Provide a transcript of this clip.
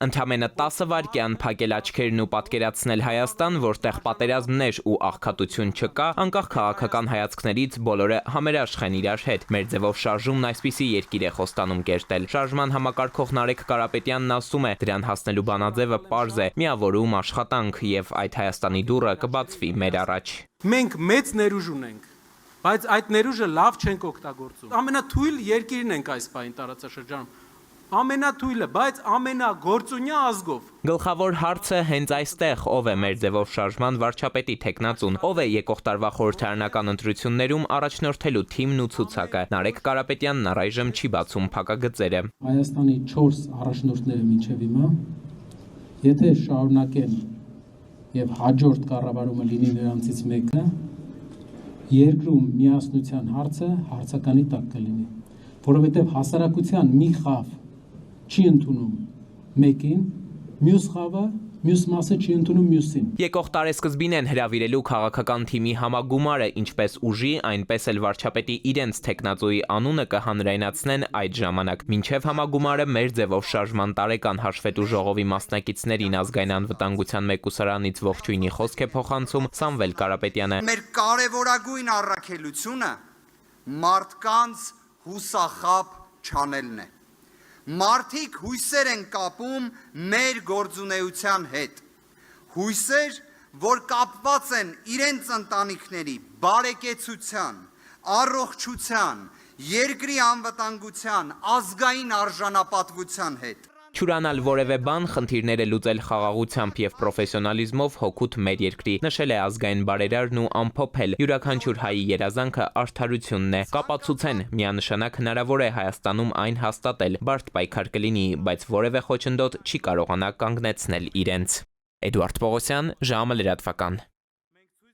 Ընդամենը 10 վայրկյան փակել աչքերն ու պատկերացնել Հայաստան, որտեղ պատերազմներ ու աղքատություն չկա, անկախ քաղաքական հայացքներից բոլորը համերաշխ են իրար հետ։ Մեր ձևով շարժումն այսպիսի երկիր է խոստանում կերտել։ Շարժման համակարգող Նարեկ Կարապետյանն ասում է, դրան հասնելու բանաձևը պարզ է՝ միավորում, աշխատանք, եւ այդ Հայաստանի դուռը կբացվի մեր առաջ։ Մենք մեծ ներուժ ունենք, բայց այդ ներուժը լավ չենք օգտագործում։ Ամենաթույլ երկիրն ենք այս պահին տարածաշրջանում։ Ամենաթույլը, բայց ամենագործունյա ազգով։ Գլխավոր հարցը հենց այստեղ՝ ով է մեր ձևով շարժման վարչապետի թեկնածուն, ով է եկող տարվա խորհրդարանական ընտրություններում առաջնորդելու թիմն ու ցուցակը։ Նարեկ Կարապետյանն առայժմ չի բացում փակագծերը։ Հայաստանի 4 առաջնորդները մինչև հիմա, եթե շարունակեն եւ հաջորդ կառավարումը լինի նրանցից մեկը, երկրում միասնության հարցը հարցականի տակ կլինի, որովհետեւ հասարակության մի խավ չի ընդունում մեկին, մյուս խավը, մյուս մասը չի ընդունում մյուսին։ Եկող տարեսկզբին են հրավիրելու քաղաքական թիմի համագումարը, ինչպես ուժի, այնպես էլ վարչապետի իրենց թեկնածուի անունը կհանրայնացնեն այդ ժամանակ։ Մինչև համագումարը մեր ձևով շարժման տարեկան հաշվետու ժողովի մասնակիցներին ազգային անվտանգության մեկուսարանից ողջույնի խոսք է փոխանցում Սամվել Կարապետյանը։ Մեր կարևորագույն առաքելությունը մարդկանց հուսախաբ չանելն է։ Մարդիկ հույսեր են կապում մեր գործունեության հետ, հույսեր, որ կապված են իրենց ընտանիքների բարեկեցության, առողջության, երկրի անվտանգության, ազգային արժանապատվության հետ։ Չուրանալ որևէ բան, խնդիրները լուծել խաղաղությամբ եւ պրոֆեսիոնալիզմով հօգուտ մեր երկրի, նշել է ազգային բարերարն ու ամփոփել յուրաքանչյուր հայի երազանքը արդարությունն է։ Կապացուցեն, միանշանակ հնարավոր է Հայաստանում այն հաստատել, բարդ պայքար կլինի, բայց որևէ խոչընդոտ չի կարողանա կանգնեցնել իրենց։ Էդուարդ Պողոսյան, ժամը լրատվական։